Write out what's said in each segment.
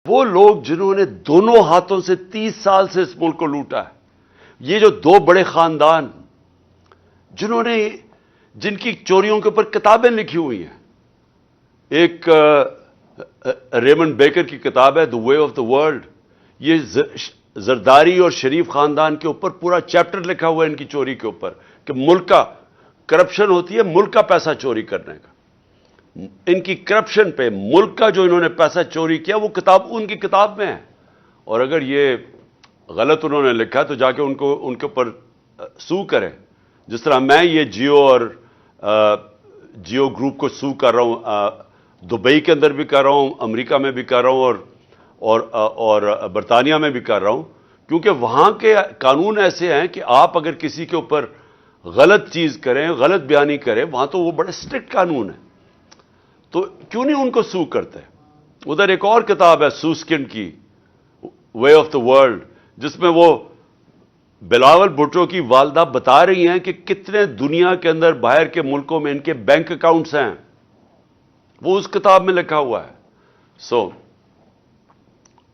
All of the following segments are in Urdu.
وہ لوگ جنہوں نے دونوں ہاتھوں سے 30 سال سے اس ملک کو لوٹا ہے، یہ جو دو بڑے خاندان جنہوں نے جن کی چوریوں کے اوپر کتابیں لکھی ہوئی ہیں، ایک ریمنڈ بیکر کی کتاب ہے دی وے آف دا ورلڈ، یہ زرداری اور شریف خاندان کے اوپر پورا چیپٹر لکھا ہوا ہے ان کی چوری کے اوپر کہ ملک کا کرپشن ہوتی ہے ملک کا پیسہ چوری کرنے کا، ان کی کرپشن پہ ملک کا جو انہوں نے پیسہ چوری کیا وہ کتاب ان کی کتاب میں ہے، اور اگر یہ غلط انہوں نے لکھا تو جا کے ان کے اوپر سو کریں، جس طرح میں یہ جیو اور جیو گروپ کو سو کر رہا ہوں، دبئی کے اندر بھی کر رہا ہوں، امریکہ میں بھی کر رہا ہوں، اور برطانیہ میں بھی کر رہا ہوں، کیونکہ وہاں کے قانون ایسے ہیں کہ آپ اگر کسی کے اوپر غلط چیز کریں، غلط بیانی کریں، وہاں تو وہ بڑے اسٹرکٹ قانون ہیں، تو کیوں نہیں ان کو سو کرتے؟ ادھر ایک اور کتاب ہے سوسکن کی وے آف دا ورلڈ، جس میں وہ بلاول بھٹو کی والدہ بتا رہی ہیں کہ کتنے دنیا کے اندر باہر کے ملکوں میں ان کے بینک اکاؤنٹس ہیں، وہ اس کتاب میں لکھا ہوا ہے۔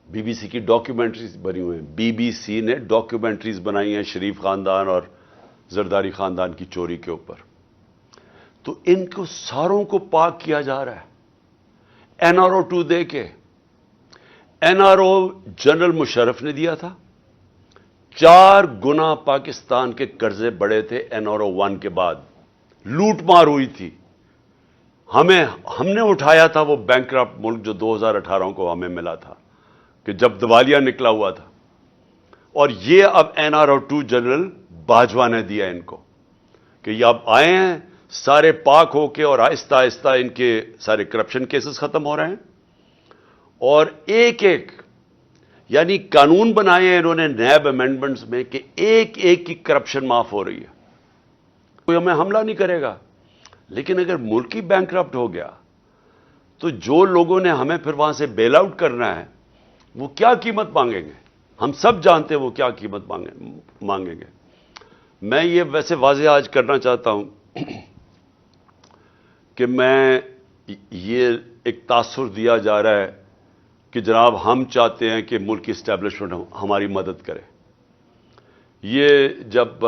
بی بی سی کی ڈاکیومنٹریز بنی ہوئی ہیں، بی بی سی نے ڈاکیومنٹریز بنائی ہیں شریف خاندان اور زرداری خاندان کی چوری کے اوپر، تو ان کو ساروں کو پاک کیا جا رہا ہے این آر او 2 دے کے۔ N R O general Musharraf نے دیا تھا، 4 گنا پاکستان کے قرضے بڑے تھے این آر او 1 کے بعد، لوٹ مار ہوئی تھی، ہم نے اٹھایا تھا وہ بینکرپٹ ملک جو 2018 کو ہمیں ملا تھا کہ جب دیوالیہ نکلا ہوا تھا، اور یہ اب N R O 2 general Bajwa نے دیا ان کو کہ یہ اب آئے ہیں سارے پاک ہو کے، اور آہستہ آہستہ ان کے سارے کرپشن کیسز ختم ہو رہے ہیں، اور ایک ایک یعنی قانون بنائے ہیں انہوں نے نیب امینڈمنٹس میں کہ ایک ایک کی کرپشن معاف ہو رہی ہے، کوئی ہمیں حملہ نہیں کرے گا۔ لیکن اگر ملک ہی بینکرپٹ ہو گیا تو جو لوگوں نے ہمیں پھر وہاں سے بیل آؤٹ کرنا ہے وہ کیا قیمت مانگیں گے؟ ہم سب جانتے ہیں وہ کیا قیمت مانگیں گے۔ میں یہ ویسے واضح آج کرنا چاہتا ہوں کہ میں یہ ایک تاثر دیا جا رہا ہے کہ جناب ہم چاہتے ہیں کہ ملک کی اسٹیبلشمنٹ ہماری مدد کرے۔ یہ جب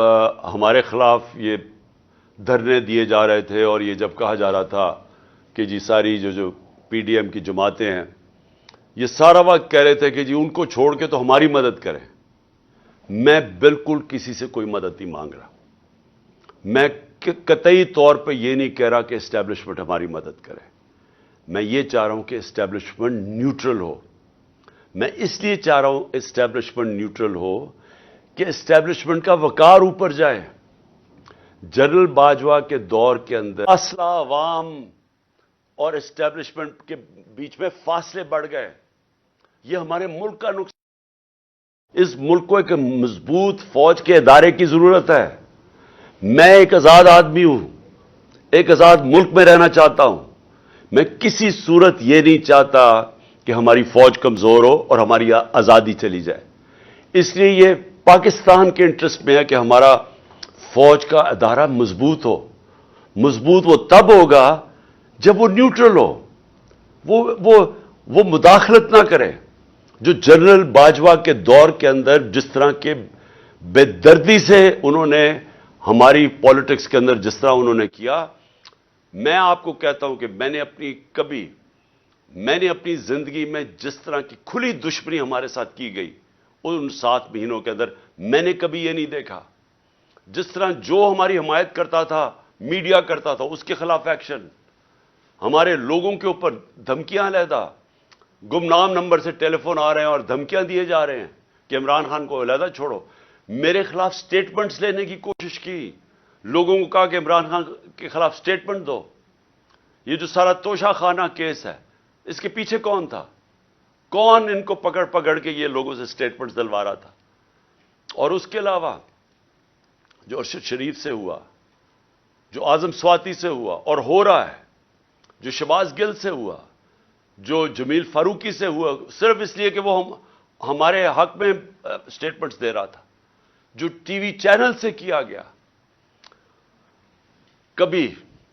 ہمارے خلاف یہ دھرنے دیے جا رہے تھے اور یہ جب کہا جا رہا تھا کہ جی ساری جو پی ڈی ایم کی جماعتیں ہیں یہ سارا وقت کہہ رہے تھے کہ جی ان کو چھوڑ کے تو ہماری مدد کریں، میں بالکل کسی سے کوئی مدد نہیں مانگ رہا، میں قطعی طور پہ یہ نہیں کہہ رہا کہ اسٹیبلشمنٹ ہماری مدد کرے، میں یہ چاہ رہا ہوں کہ اسٹیبلشمنٹ نیوٹرل ہو۔ میں اس لیے چاہ رہا ہوں اسٹیبلشمنٹ نیوٹرل ہو کہ اسٹیبلشمنٹ کا وقار اوپر جائے۔ جنرل باجوہ کے دور کے اندر اصل عوام اور اسٹیبلشمنٹ کے بیچ میں فاصلے بڑھ گئے، یہ ہمارے ملک کا نقصان۔ اس ملک کو ایک مضبوط فوج کے ادارے کی ضرورت ہے۔ میں ایک آزاد آدمی ہوں، ایک آزاد ملک میں رہنا چاہتا ہوں، میں کسی صورت یہ نہیں چاہتا کہ ہماری فوج کمزور ہو اور ہماری آزادی چلی جائے۔ اس لیے یہ پاکستان کے انٹرسٹ میں ہے کہ ہمارا فوج کا ادارہ مضبوط ہو۔ مضبوط وہ تب ہوگا جب وہ نیوٹرل ہو، وہ مداخلت نہ کرے۔ جو جنرل باجوہ کے دور کے اندر جس طرح کے بے دردی سے انہوں نے ہماری پالیٹکس کے اندر جس طرح انہوں نے کیا، میں آپ کو کہتا ہوں کہ میں نے اپنی زندگی میں جس طرح کی کھلی دشمنی ہمارے ساتھ کی گئی ان 7 مہینوں کے اندر میں نے کبھی یہ نہیں دیکھا۔ جس طرح جو ہماری حمایت کرتا تھا، میڈیا کرتا تھا، اس کے خلاف ایکشن، ہمارے لوگوں کے اوپر دھمکیاں علیحدہ، گمنام نمبر سے ٹیلی فون آ رہے ہیں اور دھمکیاں دیے جا رہے ہیں کہ عمران خان کو علیحدہ چھوڑو۔ میرے خلاف سٹیٹمنٹس لینے کی کوشش کی، لوگوں کو کہا کہ عمران خان کے خلاف سٹیٹمنٹ دو۔ یہ جو سارا توشہ خانہ کیس ہے اس کے پیچھے کون تھا؟ کون ان کو پکڑ پکڑ کے یہ لوگوں سے سٹیٹمنٹس دلوا رہا تھا؟ اور اس کے علاوہ جو ارشد شریف سے ہوا، جو اعظم سواتی سے ہوا اور ہو رہا ہے، جو شہباز گل سے ہوا، جو جمیل فاروقی سے ہوا، صرف اس لیے کہ وہ ہمارے حق میں سٹیٹمنٹس دے رہا تھا، جو ٹی وی چینل سے کیا گیا۔ کبھی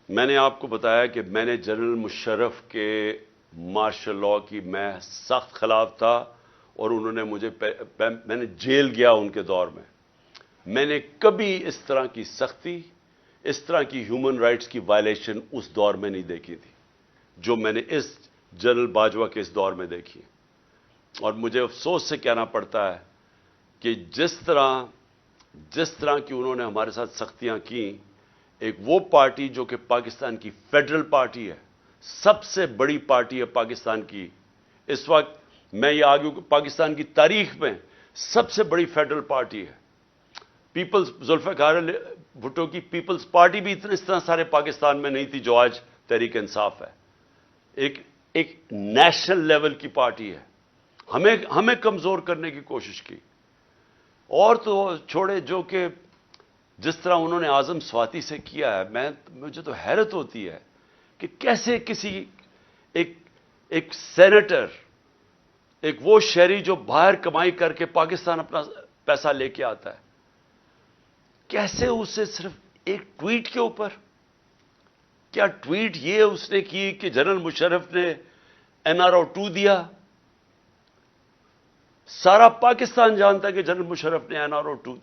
میں نے آپ کو بتایا کہ میں نے جنرل مشرف کے مارشل لاء کی میں سخت خلاف تھا، اور انہوں نے مجھے میں نے جیل گیا ان کے دور میں. میں نے کبھی اس طرح کی سختی، اس طرح کی ہیومن رائٹس کی وائلیشن اس دور میں نہیں دیکھی تھی جو میں نے اس جنرل باجوہ کے اس دور میں دیکھی. اور مجھے افسوس سے کہنا پڑتا ہے کہ جس طرح کی انہوں نے ہمارے ساتھ سختیاں کی، ایک وہ پارٹی جو کہ پاکستان کی فیڈرل پارٹی ہے، سب سے بڑی پارٹی ہے پاکستان کی اس وقت، میں یہ آگوں کہ پاکستان کی تاریخ میں سب سے بڑی فیڈرل پارٹی ہے. ذوالفقار علی بھٹو کی پیپلز پارٹی بھی اس طرح سارے پاکستان میں نہیں تھی جو آج تحریک انصاف ہے. ایک نیشنل لیول کی پارٹی ہے. ہمیں کمزور کرنے کی کوشش کی. اور تو چھوڑے جو کہ جس طرح انہوں نے اعظم سواتی سے کیا ہے، مجھے تو حیرت ہوتی ہے کہ کیسے کسی ایک سینیٹر، ایک وہ شہری جو باہر کمائی کر کے پاکستان اپنا پیسہ لے کے آتا ہے، کیسے اسے صرف ایک ٹویٹ کے اوپر، کیا ٹویٹ یہ اس نے کی کہ جنرل مشرف نے NRO 2 دیا؟ سارا پاکستان جانتا ہے کہ جنرل مشرف نے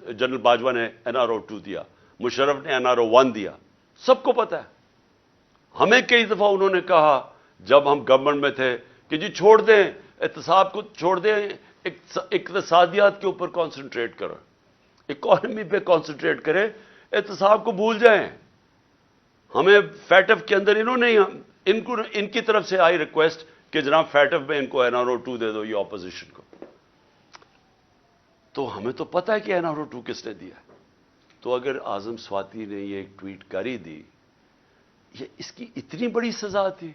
جنرل باجوہ نے NRO 2 دیا، مشرف نے NRO 1 دیا، سب کو پتا ہے. ہمیں کئی دفعہ انہوں نے کہا جب ہم گورنمنٹ میں تھے کہ جی چھوڑ دیں احتساب کو، چھوڑ دیں اقتصادیات کے اوپر کانسنٹریٹ کرو، اکانومی پہ کانسنٹریٹ کریں، احتساب کو بھول جائیں. ہمیں فیٹف کے اندر ان کی طرف سے آئی ریکویسٹ کہ جناب فیٹف میں ان کو NRO 2 دے دو، یہ اپوزیشن کو. تو ہمیں تو پتہ ہے کہ NRO 2 کس نے دیا. تو اگر اعظم سواتی نے یہ ایک ٹویٹ کر ہی دی، یہ اس کی اتنی بڑی سزا تھی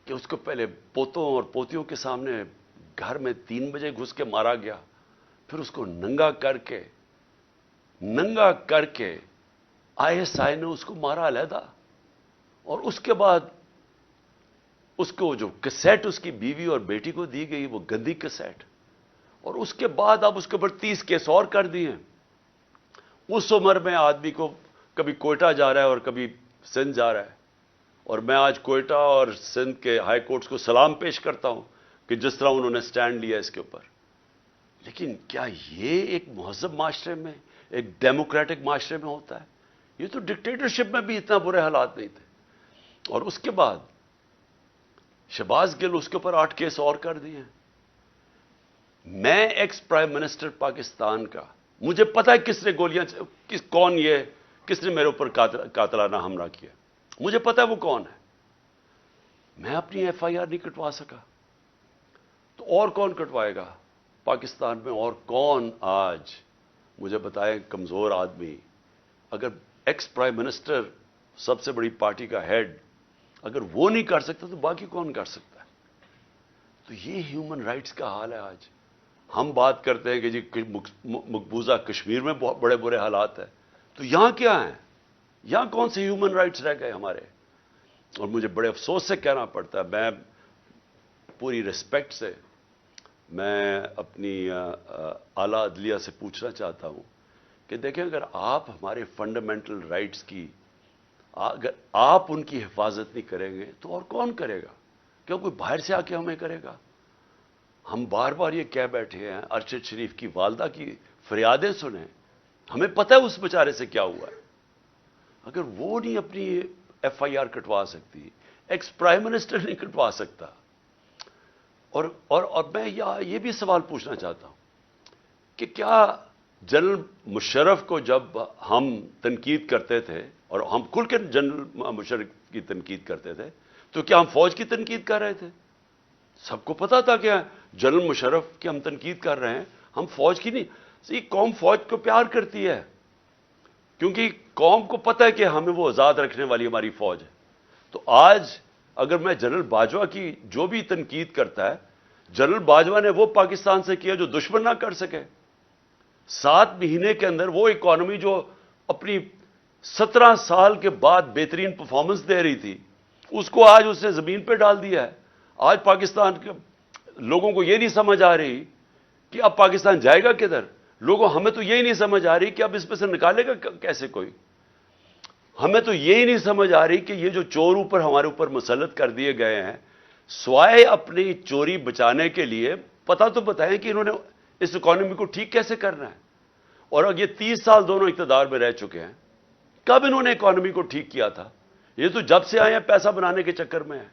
کہ اس کو پہلے پوتوں اور پوتیوں کے سامنے گھر میں 3 بجے گھس کے مارا گیا، پھر اس کو ننگا کر کے ISI نے اس کو مارا علیحدہ، اور اس کے بعد اس کو جو کیسٹ اس کی بیوی اور بیٹی کو دی گئی وہ گندی کیسٹ، اور اس کے بعد اب اس کے اوپر 30 کیس اور کر دیے ہیں. اس عمر میں آدمی کو کبھی کوئٹہ جا رہا ہے اور کبھی سندھ جا رہا ہے، اور میں آج کوئٹہ اور سندھ کے ہائی کورٹس کو سلام پیش کرتا ہوں کہ جس طرح انہوں نے سٹینڈ لیا اس کے اوپر. لیکن کیا یہ ایک مہذب معاشرے میں، ایک ڈیموکریٹک معاشرے میں ہوتا ہے؟ یہ تو ڈکٹیٹرشپ میں بھی اتنا برے حالات نہیں تھے. اور اس کے بعد شہباز گل، اس کے اوپر 8 کیس اور کر دیے ہیں. میں ایکس پرائم منسٹر پاکستان کا، مجھے پتا ہے کس نے گولیاں، کس نے میرے اوپر قاتلانہ حملہ کیا، مجھے پتا ہے وہ کون ہے. میں اپنی FIR نہیں کٹوا سکا، تو اور کون کٹوائے گا پاکستان میں؟ اور کون آج مجھے بتائیں کمزور آدمی، اگر ایکس پرائم منسٹر سب سے بڑی پارٹی کا ہیڈ اگر وہ نہیں کر سکتا تو باقی کون کر سکتا ہے؟ تو یہ ہیومن رائٹس کا حال ہے آج. ہم بات کرتے ہیں کہ جی مقبوضہ کشمیر میں بہت بڑے برے حالات ہیں، تو یہاں کیا ہیں؟ یہاں کون سے ہیومن رائٹس رہ گئے ہمارے؟ اور مجھے بڑے افسوس سے کہنا پڑتا ہے، میں پوری ریسپیکٹ سے میں اپنی اعلیٰ عدلیہ سے پوچھنا چاہتا ہوں کہ دیکھیں، اگر آپ ہمارے فنڈامنٹل رائٹس کی، اگر آپ ان کی حفاظت نہیں کریں گے تو اور کون کرے گا؟ کیوں کوئی باہر سے آ کے ہمیں کرے گا؟ ہم بار بار یہ کہہ بیٹھے ہیں، ارشد شریف کی والدہ کی فریادیں سنیں، ہمیں پتہ ہے اس بیچارے سے کیا ہوا ہے. اگر وہ نہیں اپنی FIR کٹوا سکتی، ایکس پرائم منسٹر نہیں کٹوا سکتا. اور میں یہ بھی سوال پوچھنا چاہتا ہوں کہ کیا جنرل مشرف کو جب ہم تنقید کرتے تھے، اور ہم کھل کے جنرل مشرف کی تنقید کرتے تھے، تو کیا ہم فوج کی تنقید کر رہے تھے؟ سب کو پتا تھا کہ جنرل مشرف کی ہم تنقید کر رہے ہیں، ہم فوج کی نہیں. قوم فوج کو پیار کرتی ہے، کیونکہ قوم کو پتہ ہے کہ ہمیں وہ آزاد رکھنے والی ہماری فوج ہے. تو آج اگر میں جنرل باجوہ کی جو بھی تنقید کرتا ہے، جنرل باجوہ نے وہ پاکستان سے کیا جو دشمن نہ کر سکے. 7 مہینے کے اندر وہ اکانومی جو اپنی 17 سال کے بعد بہترین پرفارمنس دے رہی تھی، اس کو آج اس نے زمین پہ ڈال دیا ہے. آج پاکستان کے لوگوں کو یہ نہیں سمجھ آ رہی کہ اب پاکستان جائے گا کدھر. ہمیں تو یہی نہیں سمجھ آ رہی کہ اب اس میں سے نکالے گا کیسے کوئی. ہمیں تو یہی نہیں سمجھ آ رہی کہ یہ جو چور ہمارے اوپر مسلط کر دیے گئے ہیں، سوائے اپنی چوری بچانے کے لیے پتہ تو بتائیں کہ انہوں نے اس اکانومی کو ٹھیک کیسے کرنا ہے. اور اب یہ 30 سال دونوں اقتدار میں رہ چکے ہیں, کب انہوں نے اکانومی کو ٹھیک کیا تھا؟ یہ تو جب سے آئے ہیں پیسہ بنانے کے چکر میں ہیں.